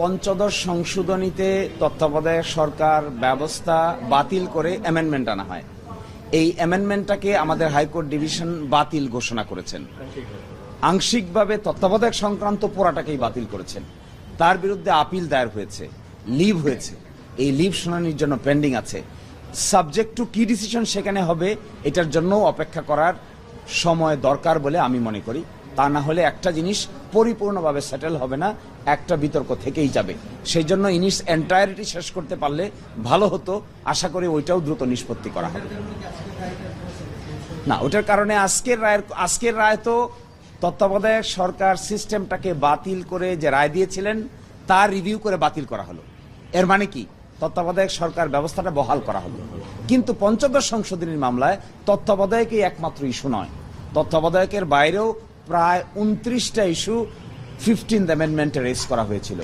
পঞ্চদশ সংশোধনীতে তত্ত্বাবধায়ক সরকার ব্যবস্থা বাতিল করে অ্যামেন্ডমেন্ট আনা হয়। এই অ্যামেন্ডমেন্টটাকে আমাদের হাইকোর্ট ডিভিশন বাতিল ঘোষণা করেছেন। আংশিকভাবে তত্ত্বাবধায়ক সংক্রান্ত পোড়াটাকেই বাতিল করেছেন। তার বিরুদ্ধে আপিল দায়ের হয়েছে, লিভ হয়েছে। এই লিভ শুনানির জন্য পেন্ডিং আছে। সাবজেক্ট টু কি ডিসিশন সেখানে হবে, এটার জন্য অপেক্ষা করার সময় দরকার বলে আমি মনে করি। তা না হলে একটা জিনিস পরিপূর্ণভাবে সেটেল হবে না, একটা বিতর্ক থেকেই যাবে। সেই জন্য ইনিস এন্টায়ারিটি শেষ করতে পারলে ভালো হতো। আশা করি ওইটাও দ্রুত নিষ্পত্তি করা হবে। না, ওটার কারণে আজকের রায় তো তত্ত্বাবধায়ক সরকার সিস্টেমটাকে বাতিল করে যে রায় দিয়েছিলেন তার রিভিউ করে বাতিল করা হলো। এর মানে কি, তত্ত্বাবধায়ক সরকার ব্যবস্থাটা বহাল করা হলো। কিন্তু পঞ্চদশ সংশোধনীর মামলায় তত্ত্বাবধায়কই একমাত্র ইস্যু নয়, তত্ত্বাবধায়কের বাইরেও প্রায় 29টা ইস্যু 15th অ্যামেন্ডমেন্টে রেজ করা হয়েছিল।